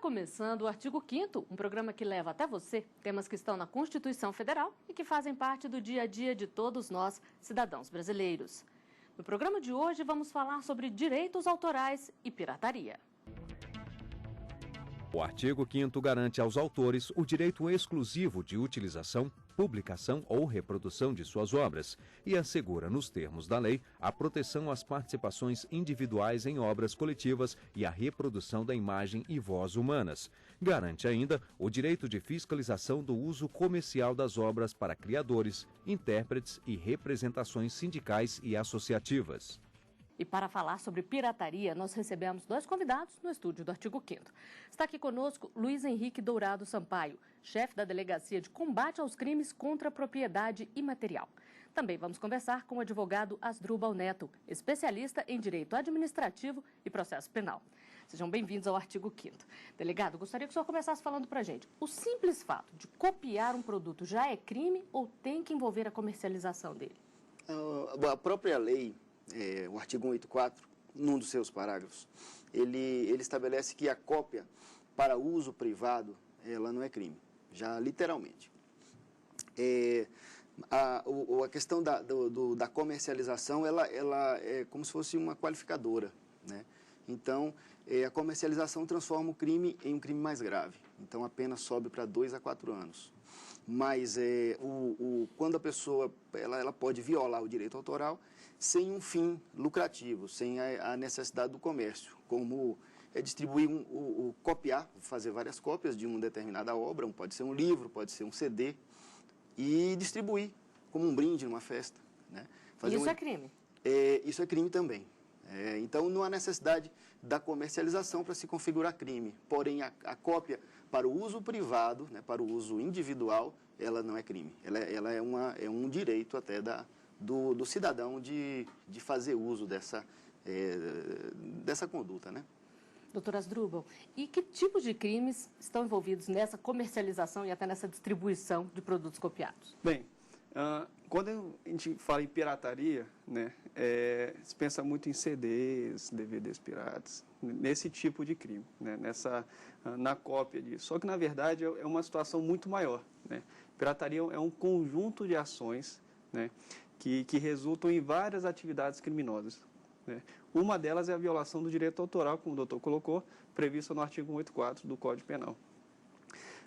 começando o Artigo 5º, um programa que leva até você temas que estão na Constituição Federal e que fazem parte do dia a dia de todos nós, cidadãos brasileiros. No programa de hoje vamos falar sobre direitos autorais e pirataria. O artigo 5º garante aos autores o direito exclusivo de utilização, publicação ou reprodução de suas obras e assegura, nos termos da lei, a proteção às participações individuais em obras coletivas e a reprodução da imagem e voz humanas. Garante ainda o direito de fiscalização do uso comercial das obras para criadores, intérpretes e representações sindicais e associativas. E para falar sobre pirataria, nós recebemos dois convidados no estúdio do Artigo 5º. Está aqui conosco Luiz Henrique Dourado Sampaio, chefe da Delegacia de Combate aos Crimes contra a Propriedade Imaterial. Também vamos conversar com o advogado Asdrubal Neto, especialista em Direito Administrativo e Processo Penal. Sejam bem-vindos ao Artigo 5º. Delegado, gostaria que o senhor começasse falando para a gente. O simples fato de copiar um produto já é crime ou tem que envolver a comercialização dele? A própria lei, o artigo 184, num dos seus parágrafos, ele estabelece que a cópia para uso privado, ela não é crime, já literalmente. A questão da comercialização, ela é como se fosse uma qualificadora, né? Então, a comercialização transforma o crime em um crime mais grave. Então, a pena sobe para 2 a 4 anos. Mas quando a pessoa ela pode violar o direito autoral sem um fim lucrativo, sem a necessidade do comércio, como distribuir, copiar, fazer várias cópias de uma determinada obra, pode ser um livro, pode ser um CD, e distribuir como um brinde numa festa, né? Isso é crime? Isso é crime também. Então, não há necessidade da comercialização para se configurar crime. Porém, a cópia para o uso privado, né, para o uso individual, ela não é crime. Ela é um direito até do cidadão de fazer uso dessa conduta, né? Doutor Asdrubal, e que tipos de crimes estão envolvidos nessa comercialização e até nessa distribuição de produtos copiados? Bem, quando a gente fala em pirataria, né, se pensa muito em CDs, DVDs piratas, nesse tipo de crime, né, na cópia disso. Só que, na verdade, é uma situação muito maior, né? Pirataria é um conjunto de ações, né, que resultam em várias atividades criminosas, né? Uma delas é a violação do direito autoral, como o doutor colocou, prevista no artigo 184 do Código Penal.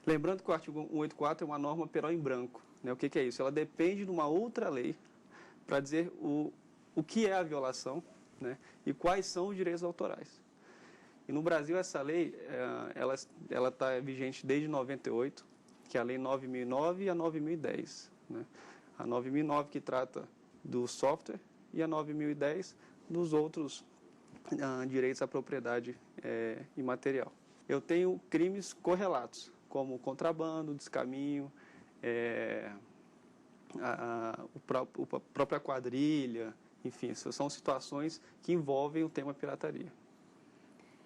Lembrando que o artigo 184 é uma norma penal em branco, né? O que é isso? Ela depende de uma outra lei para dizer o que é a violação, né, e quais são os direitos autorais. E no Brasil essa lei ela está vigente desde 98, que é a Lei 9.009 e a 9.010. Né? A 9.009 que trata do software e a 9.010 dos outros direitos à propriedade imaterial. Eu tenho crimes correlatos, como contrabando, descaminho, a própria quadrilha, enfim, são situações que envolvem o tema pirataria.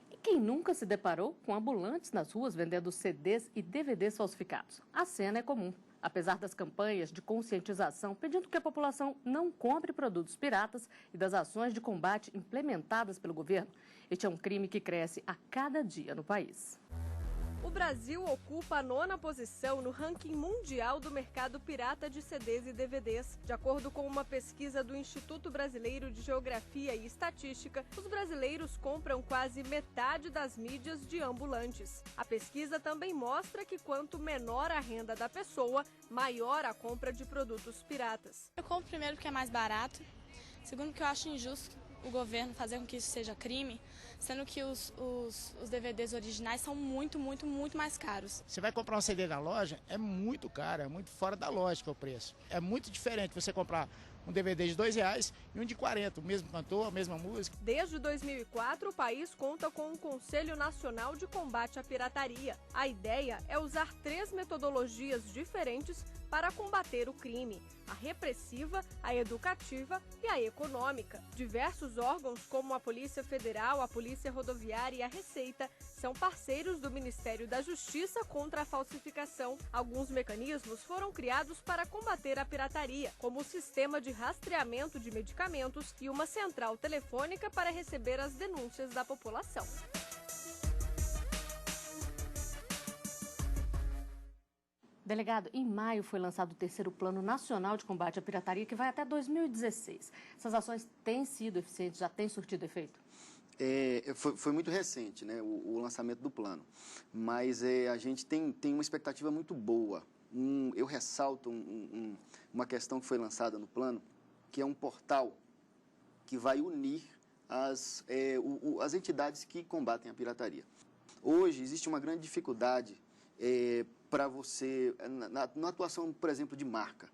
E quem nunca se deparou com ambulantes nas ruas vendendo CDs e DVDs falsificados? A cena é comum. Apesar das campanhas de conscientização pedindo que a população não compre produtos piratas e das ações de combate implementadas pelo governo, este é um crime que cresce a cada dia no país. O Brasil ocupa a 9ª posição no ranking mundial do mercado pirata de CDs e DVDs. De acordo com uma pesquisa do Instituto Brasileiro de Geografia e Estatística, os brasileiros compram quase metade das mídias de ambulantes. A pesquisa também mostra que quanto menor a renda da pessoa, maior a compra de produtos piratas. Eu compro primeiro porque é mais barato, segundo porque eu acho injusto o governo fazer com que isso seja crime, sendo que os DVDs originais são muito mais caros. Você vai comprar um CD na loja, é muito caro, é muito fora da lógica o preço. É muito diferente você comprar um DVD de R$2 e um de 40, o mesmo cantor, a mesma música. Desde 2004, o país conta com um Conselho Nacional de Combate à Pirataria. A ideia é usar 3 metodologias diferentes para combater o crime: a repressiva, a educativa e a econômica. Diversos órgãos, como a Polícia Federal, a Polícia Rodoviária e a Receita, são parceiros do Ministério da Justiça contra a falsificação. Alguns mecanismos foram criados para combater a pirataria, como o sistema de rastreamento de medicamentos e uma central telefônica para receber as denúncias da população. Delegado, em maio foi lançado o 3º Plano Nacional de Combate à Pirataria, que vai até 2016. Essas ações têm sido eficientes, já têm surtido efeito? Foi muito recente, né, o lançamento do plano, mas a gente tem uma expectativa muito boa. Eu ressalto uma questão que foi lançada no plano, que é um portal que vai unir as entidades que combatem a pirataria. Hoje existe uma grande dificuldade para você, na atuação, por exemplo, de marca.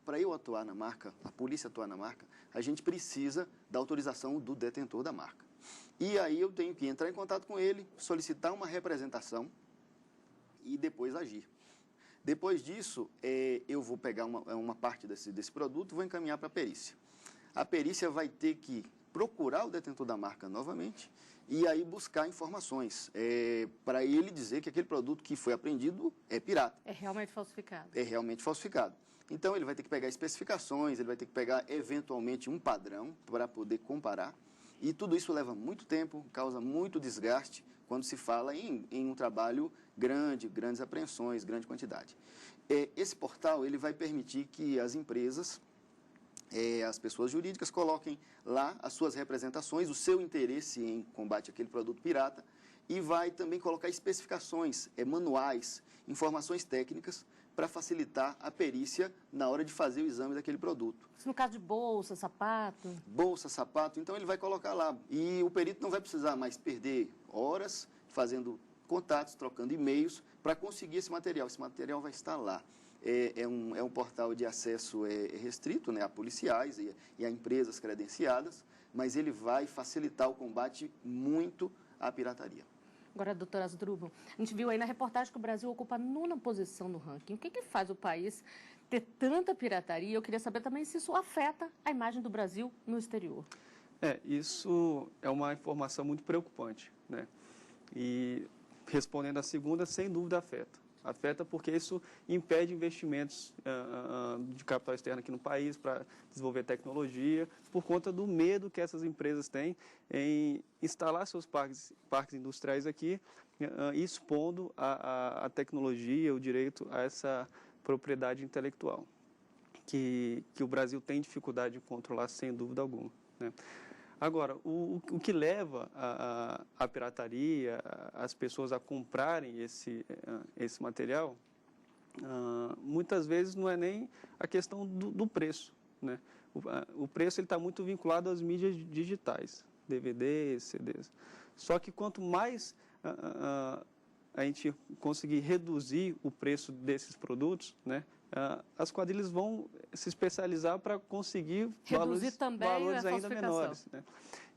Para eu atuar na marca, a polícia atuar na marca, a gente precisa da autorização do detentor da marca. E aí eu tenho que entrar em contato com ele, solicitar uma representação e depois agir. Depois disso, eu vou pegar uma parte desse produto e vou encaminhar para a perícia. A perícia vai ter que procurar o detentor da marca novamente e aí buscar informações para ele dizer que aquele produto que foi apreendido é pirata. É realmente falsificado. É realmente falsificado. Então, ele vai ter que pegar especificações, ele vai ter que pegar, eventualmente, um padrão para poder comparar. E tudo isso leva muito tempo, causa muito desgaste quando se fala em um trabalho grande, grandes apreensões, grande quantidade. Esse portal ele vai permitir que as empresas, as pessoas jurídicas, coloquem lá as suas representações, o seu interesse em combate àquele produto pirata, e vai também colocar especificações, manuais, informações técnicas, para facilitar a perícia na hora de fazer o exame daquele produto. No caso de bolsa, sapato? Bolsa, sapato, então ele vai colocar lá. E o perito não vai precisar mais perder horas fazendo contatos, trocando e-mails, para conseguir esse material. Esse material vai estar lá. É um portal de acesso restrito, né, a policiais e a empresas credenciadas, mas ele vai facilitar o combate muito à pirataria. Agora, doutora Asdrubal, a gente viu aí na reportagem que o Brasil ocupa a 9ª posição no ranking. O que faz o país ter tanta pirataria? Eu queria saber também se isso afeta a imagem do Brasil no exterior. Isso é uma informação muito preocupante, né? E respondendo à segunda, sem dúvida afeta. Afeta porque isso impede investimentos de capital externo aqui no país para desenvolver tecnologia, por conta do medo que essas empresas têm em instalar seus parques industriais aqui, expondo a tecnologia, o direito a essa propriedade intelectual, que o Brasil tem dificuldade de controlar, sem dúvida alguma, né? Agora, o que leva a pirataria, as pessoas a comprarem esse material, muitas vezes não é nem a questão do preço, né? O preço está muito vinculado às mídias digitais, DVDs, CDs. Só que quanto mais a gente conseguir reduzir o preço desses produtos, né, as quadrilhas vão se especializar para conseguir valores ainda menores, né?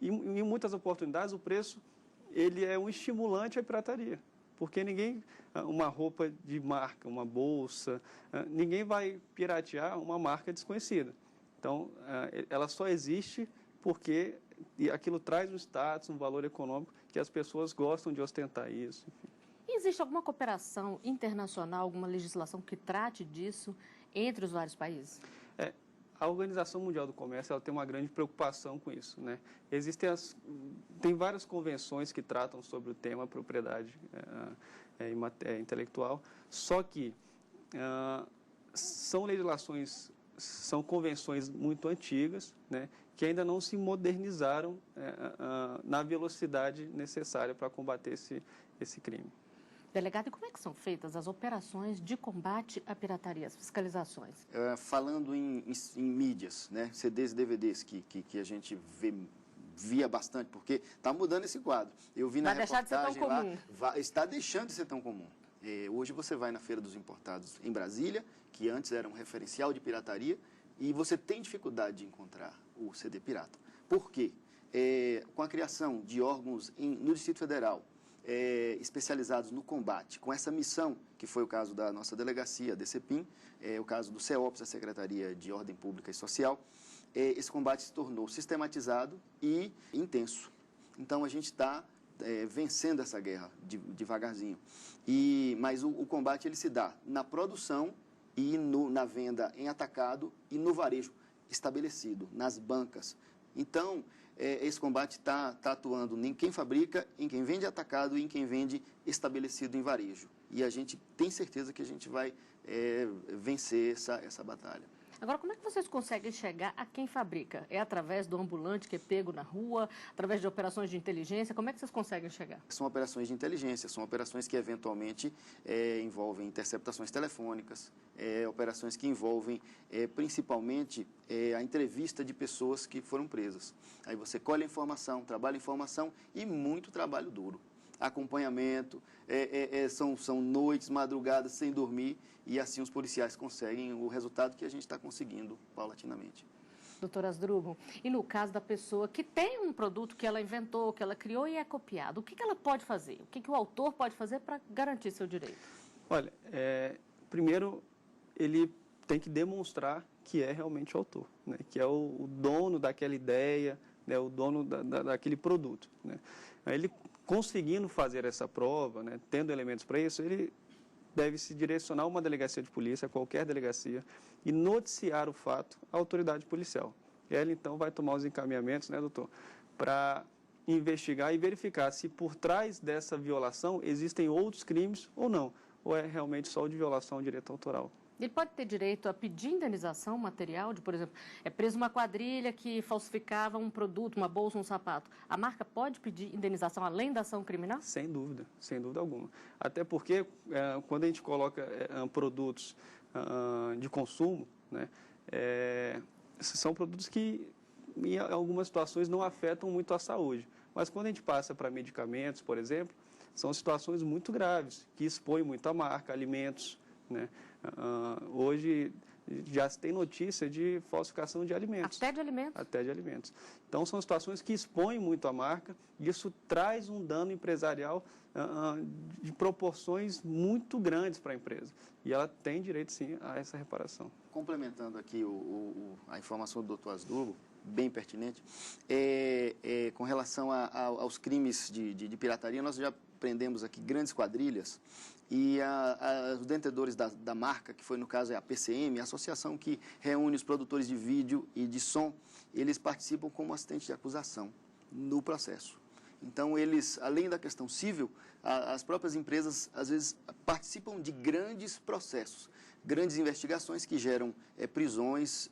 E em muitas oportunidades o preço ele é um estimulante à pirataria, porque uma roupa de marca, uma bolsa, ninguém vai piratear uma marca desconhecida. Então, ela só existe porque aquilo traz um status, um valor econômico que as pessoas gostam de ostentar isso, enfim. Existe alguma cooperação internacional, alguma legislação que trate disso entre os vários países? A Organização Mundial do Comércio ela tem uma grande preocupação com isso, né? Tem várias convenções que tratam sobre o tema propriedade intelectual, só que são convenções muito antigas, né, que ainda não se modernizaram na velocidade necessária para combater esse crime. Delegado, e como é que são feitas as operações de combate à pirataria, as fiscalizações? Falando em mídias, né, CDs e DVDs, que a gente via bastante, porque está mudando esse quadro. Eu vi na reportagem deixar de ser tão comum. Está deixando de ser tão comum. Hoje você vai na Feira dos Importados em Brasília, que antes era um referencial de pirataria, e você tem dificuldade de encontrar o CD pirata. Por quê? Com a criação de órgãos no Distrito Federal, especializados no combate, com essa missão, que foi o caso da nossa delegacia, a DCPIM, o caso do CEOPS, a Secretaria de Ordem Pública e Social, esse combate se tornou sistematizado e intenso. Então, a gente está vencendo essa guerra devagarzinho. Mas o combate ele se dá na produção e na venda em atacado e no varejo estabelecido, nas bancas. Então, esse combate está atuando em quem fabrica, em quem vende atacado e em quem vende estabelecido em varejo. e a gente tem certeza que a gente vai vencer essa batalha. Agora, como é que vocês conseguem chegar a quem fabrica? É através do ambulante que é pego na rua, através de operações de inteligência? Como é que vocês conseguem chegar? São operações de inteligência, são operações que eventualmente envolvem interceptações telefônicas, operações que envolvem principalmente a entrevista de pessoas que foram presas. Aí você colhe a informação, trabalha a informação e muito trabalho duro. Acompanhamento, são noites, madrugadas sem dormir, e assim os policiais conseguem o resultado que a gente está conseguindo paulatinamente. Doutor Asdrubal, e no caso da pessoa que tem um produto que ela inventou, que ela criou e é copiado, o que ela pode fazer? O que o autor pode fazer para garantir seu direito? Olha, primeiro ele tem que demonstrar que é realmente o autor, né? Que é o dono daquela ideia, né? O dono daquele produto, né? Ele conseguindo fazer essa prova, né? Tendo elementos para isso, ele deve se direcionar a uma delegacia de polícia, a qualquer delegacia, e noticiar o fato à autoridade policial. Ela, então, vai tomar os encaminhamentos, né, doutor, para investigar e verificar se por trás dessa violação existem outros crimes ou não, ou é realmente só o de violação ao direito autoral. Ele pode ter direito a pedir indenização material de, por exemplo, é preso uma quadrilha que falsificava um produto, uma bolsa, um sapato. A marca pode pedir indenização além da ação criminal? Sem dúvida alguma. Até porque quando a gente coloca produtos de consumo, né, são produtos que em algumas situações não afetam muito a saúde. Mas quando a gente passa para medicamentos, por exemplo, são situações muito graves, que expõem muito a marca, alimentos, né? Hoje já se tem notícia de falsificação de alimentos. Até de alimentos? Até de alimentos. Então, são situações que expõem muito a marca e isso traz um dano empresarial de proporções muito grandes para a empresa. E ela tem direito, sim, a essa reparação. Complementando aqui a informação do doutor Asdrubal, bem pertinente, com relação aos crimes de pirataria, nós já prendemos aqui grandes quadrilhas e os detentores da marca, que foi no caso a PCM, a associação que reúne os produtores de vídeo e de som, eles participam como assistentes de acusação no processo. Então, eles, além da questão civil, as próprias empresas, às vezes, participam de grandes processos, grandes investigações que geram prisões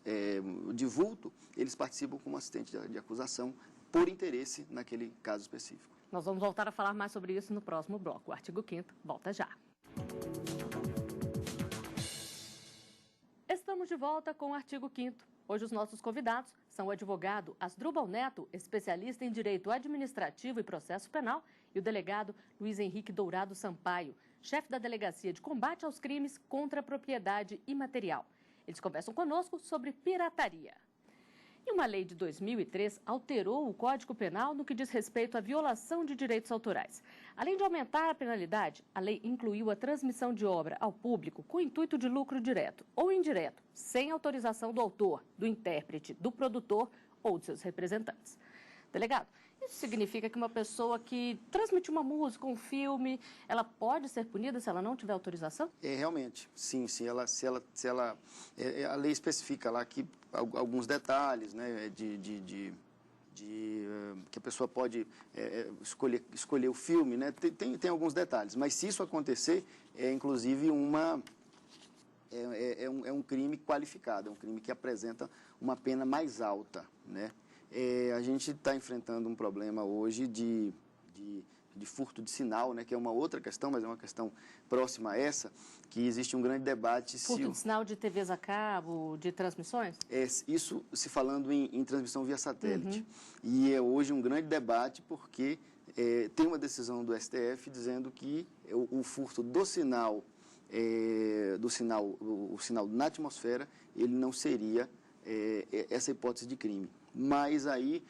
de vulto, eles participam como assistente de acusação por interesse naquele caso específico. Nós vamos voltar a falar mais sobre isso no próximo bloco. O artigo 5º volta já. Estamos de volta com o artigo 5º. Hoje os nossos convidados são o advogado Asdrubal Neto, especialista em Direito Administrativo e Processo Penal, e o delegado Luiz Henrique Dourado Sampaio, chefe da Delegacia de Combate aos Crimes contra a Propriedade Imaterial. Eles conversam conosco sobre pirataria. E uma lei de 2003 alterou o Código Penal no que diz respeito à violação de direitos autorais. Além de aumentar a penalidade, a lei incluiu a transmissão de obra ao público com intuito de lucro direto ou indireto, sem autorização do autor, do intérprete, do produtor ou de seus representantes. Delegado, isso significa que uma pessoa que transmite uma música, um filme, ela pode ser punida se ela não tiver autorização? Realmente, sim. A lei especifica lá que alguns detalhes, né, que a pessoa pode escolher o filme, né, tem alguns detalhes. Mas se isso acontecer, inclusive um crime qualificado, é um crime que apresenta uma pena mais alta, né? A gente está enfrentando um problema hoje de furto de sinal, né, que é uma outra questão, mas é uma questão próxima a essa, que existe um grande debate... Furto de sinal de TVs a cabo, de transmissões? Isso se falando em transmissão via satélite. Uhum. E é hoje um grande debate porque tem uma decisão do STF dizendo que o furto do sinal, o sinal na atmosfera, ele não seria essa hipótese de crime. Mas aí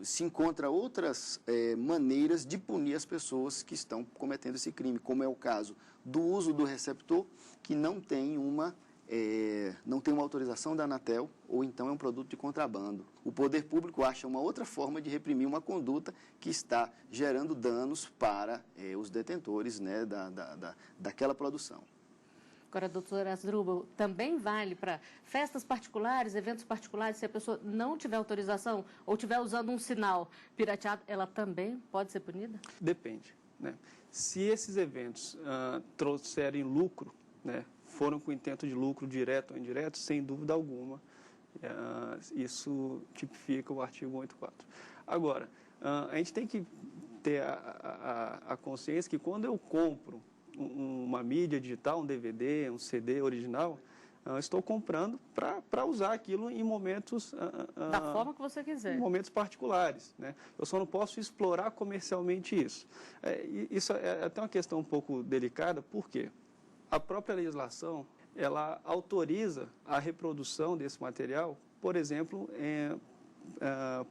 se encontra outras maneiras de punir as pessoas que estão cometendo esse crime, como é o caso do uso do receptor, que não tem uma autorização da Anatel, ou então é um produto de contrabando. O poder público acha uma outra forma de reprimir uma conduta que está gerando danos para os detentores, né, daquela produção. Agora, doutor Asdrubal, também vale para festas particulares, eventos particulares, se a pessoa não tiver autorização ou estiver usando um sinal pirateado, ela também pode ser punida? Depende. né? Se esses eventos trouxerem lucro, né, foram com intento de lucro direto ou indireto, sem dúvida alguma, isso tipifica o artigo 184. Agora, a gente tem que ter a consciência que quando eu compro uma mídia digital, um DVD, um CD original, estou comprando para usar aquilo em momentos... da forma que você quiser. Em momentos particulares, né? Eu só não posso explorar comercialmente isso. Isso é até uma questão um pouco delicada, porque a própria legislação, ela autoriza a reprodução desse material, por exemplo,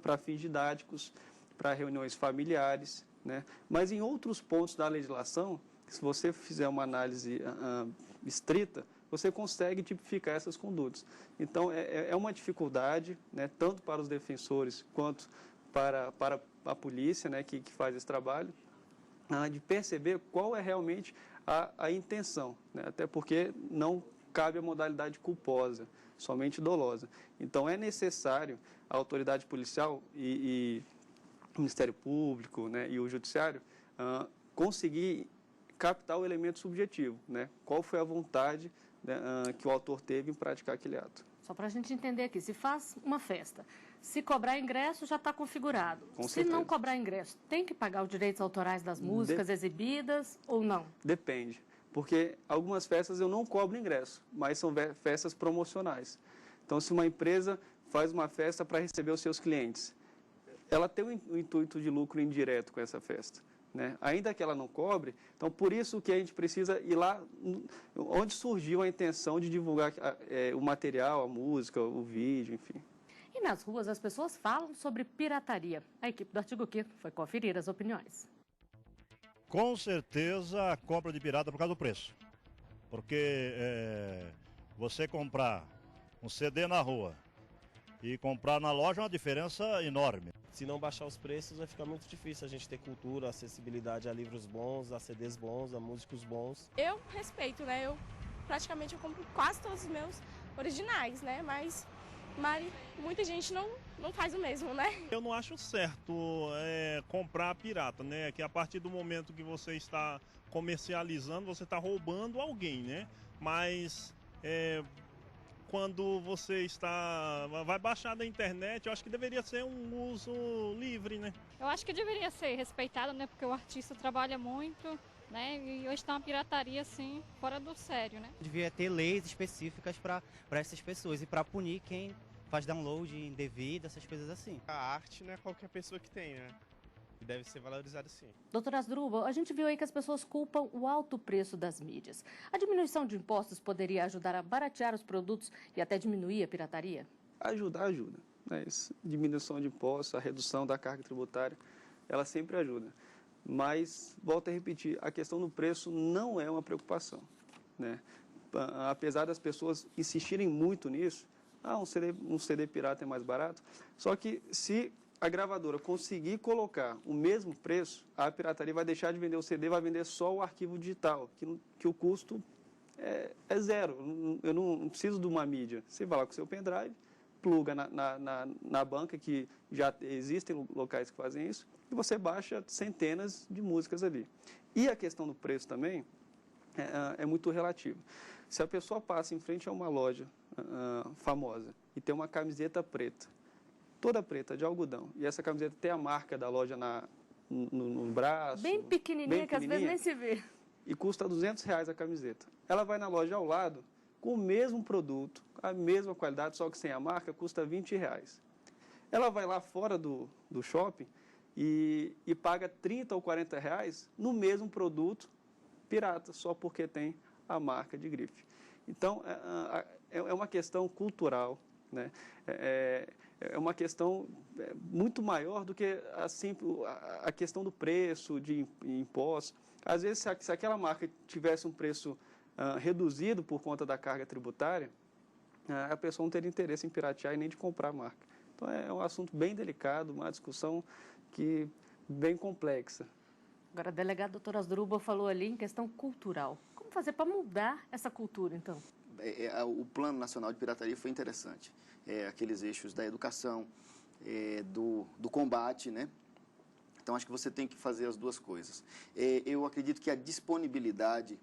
para fins didáticos, para reuniões familiares, né? Mas em outros pontos da legislação, se você fizer uma análise estrita, você consegue tipificar essas condutas. Então, é uma dificuldade, né, tanto para os defensores quanto para a polícia, né, que faz esse trabalho, de perceber qual é realmente a intenção, né, até porque não cabe a modalidade culposa, somente dolosa. Então, é necessário a autoridade policial e o Ministério Público, né, e o Judiciário conseguir captar o elemento subjetivo, né, qual foi a vontade que o autor teve em praticar aquele ato. Só para a gente entender aqui, se faz uma festa, se cobrar ingresso já está configurado. Com se certeza. não cobrar ingresso, tem que pagar os direitos autorais das músicas exibidas ou não? Depende, porque algumas festas eu não cobro ingresso, mas são festas promocionais. Então, se uma empresa faz uma festa para receber os seus clientes, ela tem o intuito de lucro indireto com essa festa, né? Ainda que ela não cobre, então por isso que a gente precisa ir lá onde surgiu a intenção de divulgar o material, a música, o vídeo, enfim. E nas ruas as pessoas falam sobre pirataria. A equipe do Artigo 5º foi conferir as opiniões. Com certeza a compra de pirata por causa do preço. Porque você comprar um CD na rua e comprar na loja é uma diferença enorme. Se não baixar os preços, vai ficar muito difícil a gente ter cultura, acessibilidade a livros bons, a CDs bons, a músicos bons. Eu respeito, né? Praticamente eu compro quase todos os meus originais, né? Mas muita gente não faz o mesmo, né? Eu não acho certo comprar pirata, né? Que a partir do momento que você está comercializando, você está roubando alguém, né? Mas quando você vai baixar da internet, eu acho que deveria ser um uso livre, né? Eu acho que deveria ser respeitado, né? Porque o artista trabalha muito, né? E hoje está uma pirataria, assim, fora do sério, né? Devia ter leis específicas para essas pessoas e para punir quem faz download indevido, essas coisas assim. A arte não é qualquer pessoa que tem, né? E deve ser valorizado sim. Doutora Asdrubal, a gente viu aí que as pessoas culpam o alto preço das mídias. A diminuição de impostos poderia ajudar a baratear os produtos e até diminuir a pirataria? Ajuda. Né? Diminuição de impostos, a redução da carga tributária, ela sempre ajuda. Mas, volto a repetir, a questão do preço não é uma preocupação, né? Apesar das pessoas insistirem muito nisso, um CD pirata é mais barato, só que se a gravadora conseguir colocar o mesmo preço, a pirataria vai deixar de vender o CD, vai vender só o arquivo digital, que o custo é zero. Eu não preciso de uma mídia. Você vai lá com o seu pendrive, pluga na banca, que já existem locais que fazem isso, e você baixa centenas de músicas ali. E a questão do preço também é muito relativa. Se a pessoa passa em frente a uma loja famosa e tem uma camiseta preta, toda preta, de algodão, e essa camiseta tem a marca da loja no braço... Bem pequenininha, que às vezes nem se vê. E custa R$200 a camiseta. Ela vai na loja ao lado, com o mesmo produto, a mesma qualidade, só que sem a marca, custa R$20. Ela vai lá fora do shopping e paga R$30 ou R$40 no mesmo produto pirata, só porque tem a marca de grife. Então, é uma questão cultural, né? É uma questão muito maior do que a questão do preço, de impostos. Às vezes, se aquela marca tivesse um preço reduzido por conta da carga tributária, a pessoa não teria interesse em piratear e nem de comprar a marca. Então, é um assunto bem delicado, uma discussão bem complexa. Agora, a delegada doutora Asdrubal falou ali em questão cultural. Como fazer para mudar essa cultura, então? O Plano Nacional de Pirataria foi interessante. Aqueles eixos da educação, do combate, né? Então, acho que você tem que fazer as duas coisas. Eu acredito que a disponibilidade,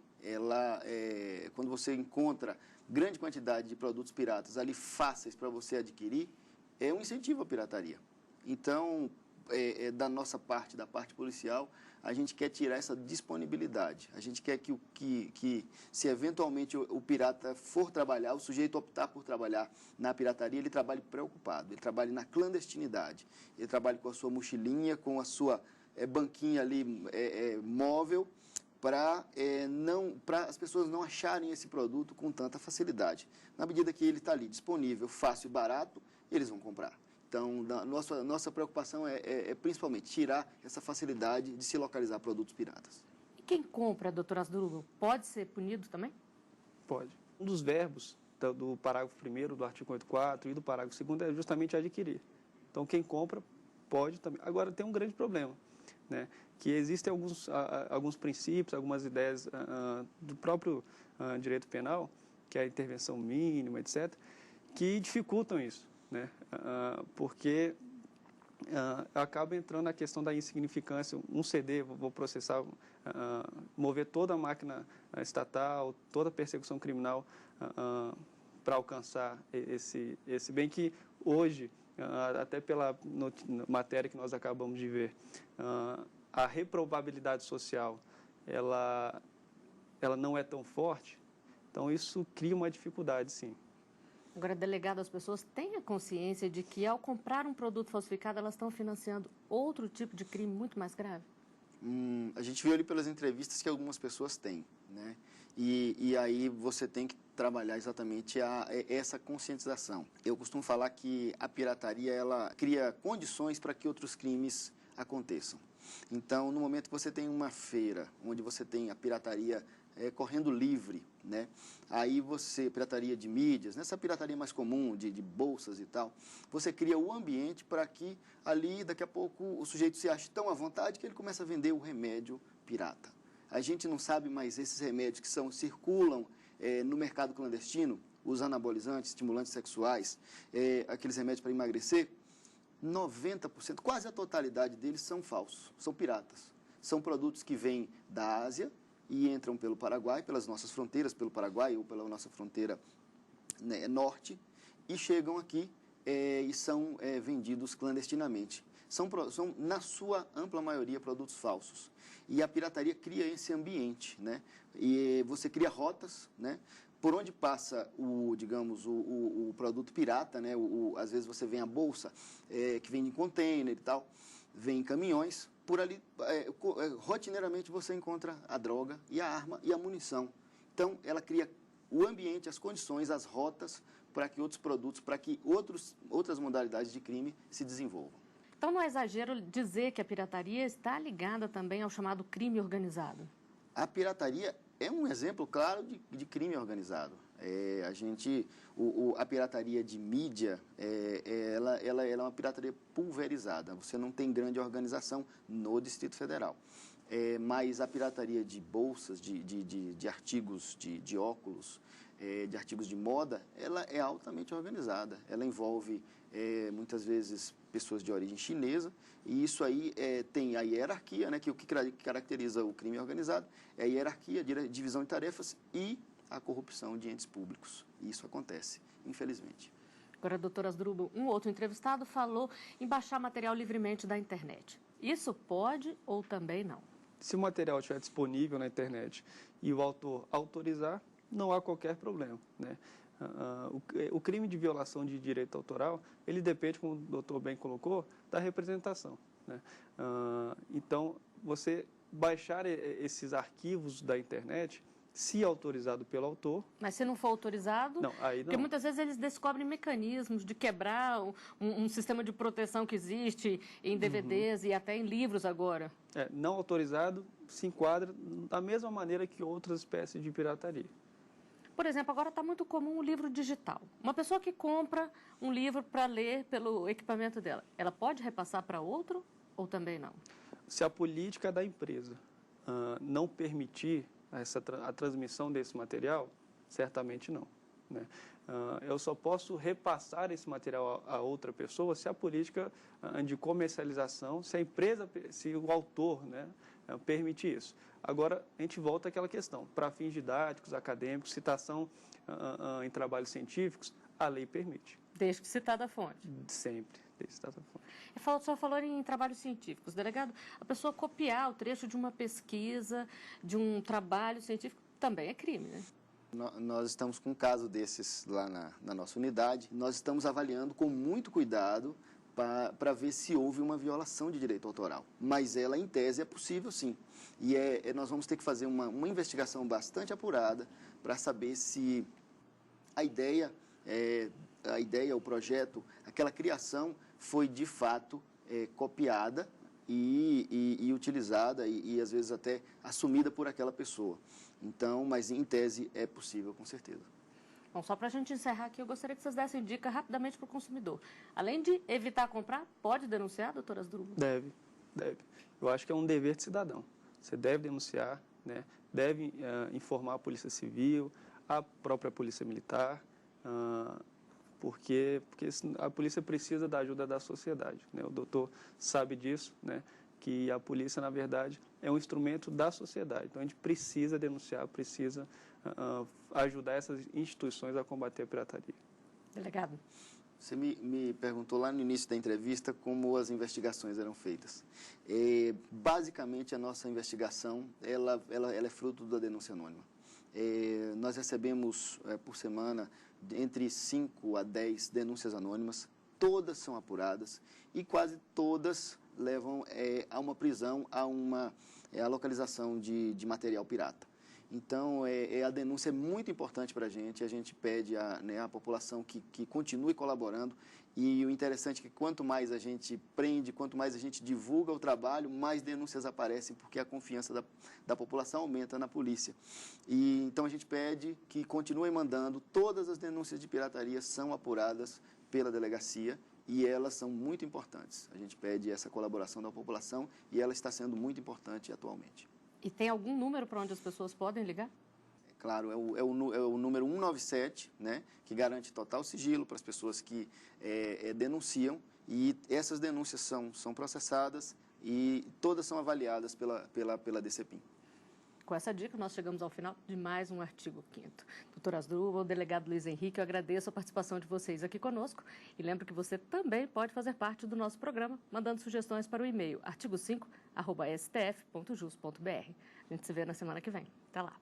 quando você encontra grande quantidade de produtos piratas ali fáceis para você adquirir, é um incentivo à pirataria. Então, da nossa parte, da parte policial, a gente quer tirar essa disponibilidade. A gente quer que se eventualmente o pirata for trabalhar, o sujeito optar por trabalhar na pirataria, ele trabalhe preocupado, ele trabalhe na clandestinidade, ele trabalhe com a sua mochilinha, com a sua banquinha ali móvel, para as pessoas não acharem esse produto com tanta facilidade. Na medida que ele está ali disponível, fácil e barato, eles vão comprar. Então, nossa preocupação é principalmente tirar essa facilidade de se localizar produtos piratas. E quem compra, doutor Asdrubal, pode ser punido também? Pode. Um dos verbos do parágrafo 1º do artigo 84 e do parágrafo 2º é justamente adquirir. Então, quem compra pode também. Agora, tem um grande problema, né? Que existem alguns princípios, algumas ideias do próprio direito penal, que é a intervenção mínima, etc., que dificultam isso. Né? Porque acaba entrando na questão da insignificância. Um CD, vou processar, mover toda a máquina estatal, toda a persecução criminal para alcançar esse bem que hoje, até pela matéria que nós acabamos de ver, a reprovabilidade social ela não é tão forte, então isso cria uma dificuldade, sim. Agora, delegado, as pessoas têm a consciência de que, ao comprar um produto falsificado, elas estão financiando outro tipo de crime muito mais grave? A gente viu ali pelas entrevistas que algumas pessoas têm, né? E aí você tem que trabalhar exatamente essa conscientização. Eu costumo falar que a pirataria, ela cria condições para que outros crimes aconteçam. Então, no momento que você tem uma feira, onde você tem a pirataria correndo livre, né? Aí pirataria de mídias, nessa pirataria mais comum, de bolsas e tal, você cria o ambiente para que ali, daqui a pouco, o sujeito se ache tão à vontade que ele começa a vender o remédio pirata. A gente não sabe mais esses remédios que circulam no mercado clandestino, os anabolizantes, estimulantes sexuais, aqueles remédios para emagrecer, 90%, quase a totalidade deles são falsos, são piratas. São produtos que vêm da Ásia e entram pelo Paraguai, pelas nossas fronteiras, pelo Paraguai ou pela nossa fronteira norte, e chegam aqui e são vendidos clandestinamente. São, na sua ampla maioria, produtos falsos. E a pirataria cria esse ambiente, né? E você cria rotas, né? Por onde passa o produto pirata, né? Às vezes você vê a bolsa que vem em container e tal, vem em caminhões. Por ali, rotineiramente, você encontra a droga e a arma e a munição. Então, ela cria o ambiente, as condições, as rotas para que outros produtos, para que outras modalidades de crime se desenvolvam. Então, não é exagero dizer que a pirataria está ligada também ao chamado crime organizado? A pirataria é um exemplo claro de crime organizado. A pirataria de mídia, ela é uma pirataria pulverizada. Você não tem grande organização no Distrito Federal. Mas a pirataria de bolsas, de artigos de óculos, de artigos de moda, ela é altamente organizada. Ela envolve, muitas vezes, pessoas de origem chinesa, e isso aí tem a hierarquia, né, que o que caracteriza o crime organizado é a hierarquia, divisão de tarefas e a corrupção de entes públicos. E isso acontece, infelizmente. Agora, doutor Asdrubal, um outro entrevistado falou em baixar material livremente da internet. Isso pode ou também não? Se o material estiver disponível na internet e o autor autorizar, não há qualquer problema, né? O crime de violação de direito autoral, ele depende, como o doutor bem colocou, da representação, né? Então, você baixar esses arquivos da internet, se autorizado pelo autor... Mas se não for autorizado... Não, aí não. Porque muitas vezes eles descobrem mecanismos de quebrar um sistema de proteção que existe em DVDs e até em livros agora. Não autorizado se enquadra da mesma maneira que outras espécies de pirataria. Por exemplo, agora está muito comum o livro digital. Uma pessoa que compra um livro para ler pelo equipamento dela, ela pode repassar para outro ou também não? Se a política da empresa não permitir a transmissão desse material, certamente não. né? Eu só posso repassar esse material a outra pessoa se a política de comercialização, se a empresa, se o autor, né, permite isso. Agora, a gente volta àquela questão, para fins didáticos, acadêmicos, citação em trabalhos científicos, a lei permite. Desde que citada a fonte. Sempre, desde que citada a fonte. O senhor falou em trabalhos científicos. Delegado, a pessoa copiar o trecho de uma pesquisa, de um trabalho científico, também é crime, né? Nós estamos com um caso desses lá na nossa unidade. Nós estamos avaliando com muito cuidado para ver se houve uma violação de direito autoral. Mas ela, em tese, é possível sim. E nós vamos ter que fazer uma investigação bastante apurada para saber se a ideia, o projeto, aquela criação foi de fato copiada e utilizada e às vezes até assumida por aquela pessoa. Então, mas em tese é possível, com certeza. Bom, só para a gente encerrar aqui, eu gostaria que vocês dessem dica rapidamente para o consumidor. Além de evitar comprar, pode denunciar, doutora Asdrubal? Deve. Eu acho que é um dever de cidadão. Você deve denunciar, né? Deve informar a Polícia Civil, a própria Polícia Militar, porque a polícia precisa da ajuda da sociedade, né? O doutor sabe disso, né? Que a polícia, na verdade, é um instrumento da sociedade. Então, a gente precisa denunciar, precisa ajudar essas instituições a combater a pirataria. Delegado. Você me perguntou lá no início da entrevista como as investigações eram feitas. Basicamente, a nossa investigação ela é fruto da denúncia anônima. Nós recebemos, por semana, entre 5 a 10 denúncias anônimas. Todas são apuradas e quase todas levam a uma prisão, a localização de material pirata. Então, a denúncia é muito importante para a gente pede à população que continue colaborando e o interessante é que quanto mais a gente prende, quanto mais a gente divulga o trabalho, mais denúncias aparecem, porque a confiança da população aumenta na polícia. E então, a gente pede que continuem mandando, todas as denúncias de pirataria são apuradas pela delegacia e elas são muito importantes. A gente pede essa colaboração da população e ela está sendo muito importante atualmente. E tem algum número para onde as pessoas podem ligar? Claro, é o número 197, né, que garante total sigilo para as pessoas que denunciam e essas denúncias são processadas e todas são avaliadas pela DCPIM. Com essa dica, nós chegamos ao final de mais um Artigo 5º. Doutora Asdrubal, delegado Luiz Henrique, eu agradeço a participação de vocês aqui conosco e lembro que você também pode fazer parte do nosso programa, mandando sugestões para o e-mail artigo5@stf.jus.br. A gente se vê na semana que vem. Até lá.